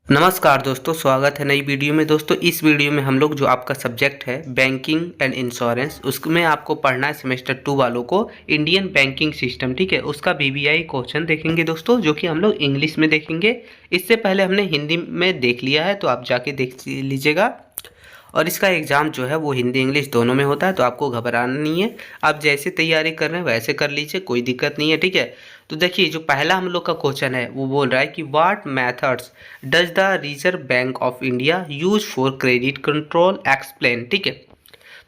नमस्कार दोस्तों, स्वागत है नई वीडियो में। दोस्तों इस वीडियो में हम लोग जो आपका सब्जेक्ट है बैंकिंग एंड इंश्योरेंस, उसमें आपको पढ़ना है सेमेस्टर 2 वालों को इंडियन बैंकिंग सिस्टम, ठीक है। उसका बीबीआई क्वेश्चन देखेंगे दोस्तों, जो कि हम लोग इंग्लिश में देखेंगे। इससे पहले हमने हिंदी में देख लिया है, तो आप जाके देख लीजिएगा। और इसका एग्ज़ाम जो है वो हिंदी इंग्लिश दोनों में होता है, तो आपको घबराना नहीं है। आप जैसे तैयारी कर रहे हैं वैसे कर लीजिए, कोई दिक्कत नहीं है, ठीक है। तो देखिए, जो पहला हम लोग का क्वेश्चन है वो बोल रहा है कि what methods does the reserve bank of India use for credit control, explain, ठीक है।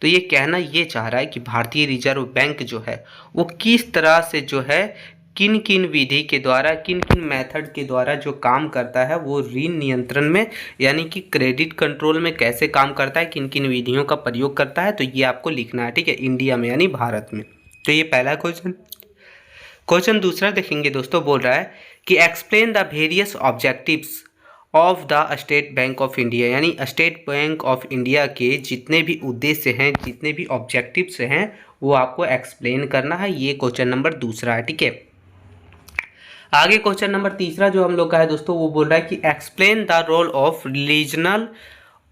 तो ये कहना ये चाह रहा है कि भारतीय रिजर्व बैंक जो है वो किस तरह से जो है किन किन विधि के द्वारा, किन किन मेथड के द्वारा जो काम करता है वो ऋण नियंत्रण में यानी कि क्रेडिट कंट्रोल में कैसे काम करता है, किन किन विधियों का प्रयोग करता है। तो ये आपको लिखना है, ठीक है, इंडिया में यानी भारत में। तो ये पहला क्वेश्चन। क्वेश्चन दूसरा देखेंगे दोस्तों, बोल रहा है कि explain the various objectives of the state bank of India, यानी स्टेट बैंक ऑफ इंडिया के जितने भी उद्देश्य हैं, जितने भी ऑब्जेक्टिव्स हैं, वो आपको एक्सप्लेन करना है। ये क्वेश्चन नंबर दूसरा है, ठीक है। आगे क्वेश्चन नंबर तीसरा जो हम लोग का है दोस्तों, वो बोल रहा है कि explain the role of regional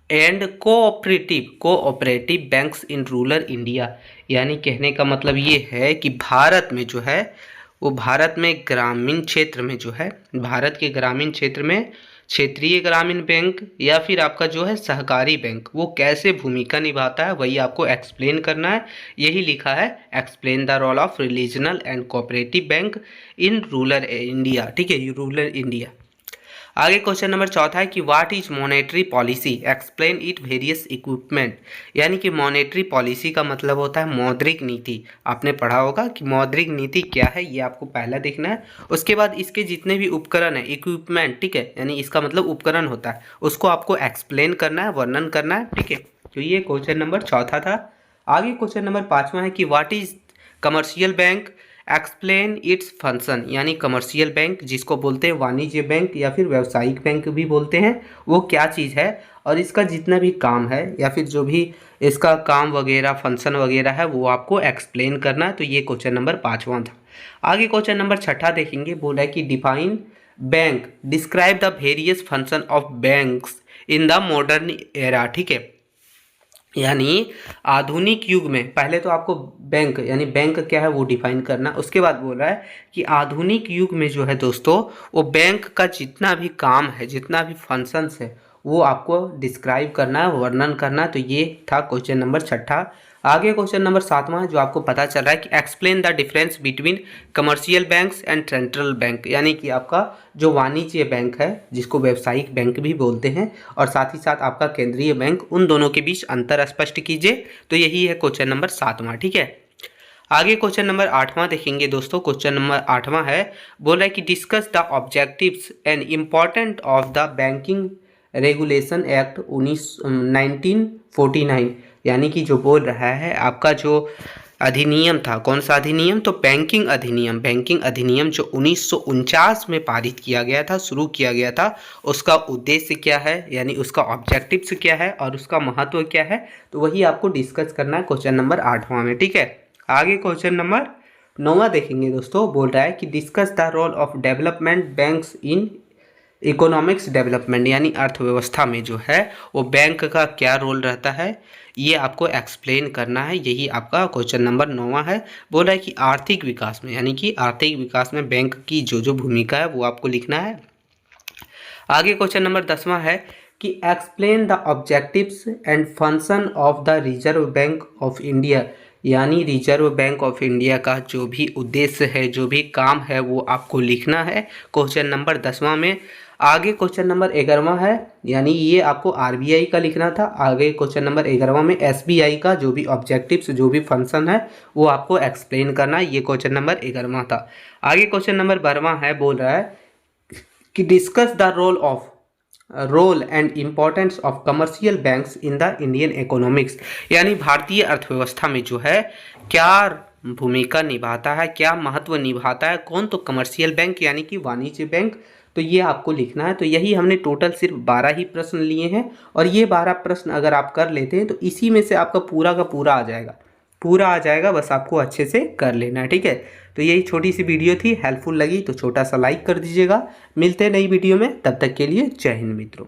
and cooperative banks in rural India. यानी कहने का मतलब ये है कि भारत में जो है वो भारत में ग्रामीण क्षेत्र में जो है, भारत के ग्रामीण क्षेत्र में क्षेत्रीय ग्रामीण बैंक या फिर आपका जो है सहकारी बैंक, वो कैसे भूमिका निभाता है, वही आपको एक्सप्लेन करना है। यही लिखा है, explain the role of regional and cooperative bank in rural India, ठीक है, रूरल इंडिया। आगे क्वेश्चन नंबर चौथा है कि what is monetary policy, explain it various equipment. यानी कि मॉनेटरी पॉलिसी का मतलब होता है मौद्रिक नीति। आपने पढ़ा होगा कि मौद्रिक नीति क्या है, ये आपको पहला देखना है। उसके बाद इसके जितने भी उपकरण है, इक्विपमेंट, ठीक है, यानी इसका मतलब उपकरण होता है, उसको आपको एक्सप्लेन करना है, वर्णन करना है, ठीक है। तो ये क्वेश्चन नंबर चौथा था। आगे क्वेश्चन नंबर पाँचवा है कि what is commercial bank, explain its function. यानी कमर्शियल बैंक जिसको बोलते हैं वाणिज्य बैंक या फिर व्यावसायिक बैंक भी बोलते हैं, वो क्या चीज़ है और इसका जितना भी काम है या फिर जो भी इसका काम वगैरह फंक्शन वगैरह है वो आपको एक्सप्लेन करना है। तो ये क्वेश्चन नंबर पाँचवा था। आगे क्वेश्चन नंबर छठा देखेंगे, बोला है कि define bank, describe the various function of banks in the modern era, ठीक है। यानी आधुनिक युग में पहले तो आपको बैंक यानी बैंक क्या है वो डिफाइन करना। उसके बाद बोल रहा है कि आधुनिक युग में जो है दोस्तों, वो बैंक का जितना भी काम है, जितना भी फंक्शंस है, वो आपको डिस्क्राइब करना है, वर्णन करना है। तो ये था क्वेश्चन नंबर छठा। आगे क्वेश्चन नंबर सातवां है, जो आपको पता चल रहा है कि explain the difference between commercial banks and central bank. यानी कि आपका जो वाणिज्य बैंक है, जिसको व्यावसायिक बैंक भी बोलते हैं, और साथ ही साथ आपका केंद्रीय बैंक, उन दोनों के बीच अंतर स्पष्ट कीजिए। तो यही है क्वेश्चन नंबर सातवां, ठीक है। आगे क्वेश्चन नंबर आठवां देखेंगे दोस्तों। क्वेश्चन नंबर आठवां है, बोल रहा है कि discuss the objectives and important of the banking regulation act 1949। यानी कि जो बोल रहा है आपका जो अधिनियम था, कौन सा अधिनियम, तो बैंकिंग अधिनियम। बैंकिंग अधिनियम जो 1949 में पारित किया गया था, शुरू किया गया था, उसका उद्देश्य क्या है, यानी उसका ऑब्जेक्टिव्स क्या है और उसका महत्व क्या है, तो वही आपको डिस्कस करना है क्वेश्चन नंबर आठवां में, ठीक है। आगे क्वेश्चन नंबर नौवां देखेंगे दोस्तों। बोल रहा है कि discuss the role of development banks in economics development. यानी अर्थव्यवस्था में जो है वो बैंक का क्या रोल रहता है, ये आपको एक्सप्लेन करना है। यही आपका क्वेश्चन नंबर नौवां है। बोल रहा है कि आर्थिक विकास में, यानी कि आर्थिक विकास में बैंक की जो जो भूमिका है वो आपको लिखना है। आगे क्वेश्चन नंबर 10वां है कि explain the objectives and function of the reserve bank of India. यानी रिजर्व बैंक ऑफ इंडिया का जो भी उद्देश्य है, जो भी काम है, वो आपको लिखना है क्वेश्चन नंबर 10वां में। आगे क्वेश्चन नंबर 11वां है, यानी ये आपको आरबीआई का लिखना था। आगे क्वेश्चन नंबर 11वां में एसबीआई का जो भी ऑब्जेक्टिव्स, जो भी फंक्शन है, वो आपको एक्सप्लेन करना है। ये क्वेश्चन नंबर 11वां था। आगे क्वेश्चन नंबर 12वां है, बोल रहा है कि discuss the role and importance of commercial banks in the Indian economics. यानी भारतीय अर्थव्यवस्था में जो है क्या भूमिका निभाता है, क्या महत्व निभाता है, कौन, तो कमर्शियल बैंक यानी कि वाणिज्य बैंक। तो ये आपको लिखना है। तो यही हमने टोटल सिर्फ 12 ही प्रश्न लिए हैं, और ये 12 प्रश्न अगर आप कर लेते हैं तो इसी में से आपका पूरा का पूरा आ जाएगा। पूरा आ जाएगा, बस आपको अच्छे से कर लेना है, ठीक है। तो यही छोटी सी वीडियो थी, हेल्पफुल लगी तो छोटा सा लाइक कर दीजिएगा। मिलते हैं नई वीडियो में, तब तक के लिए जय हिंद मित्रों।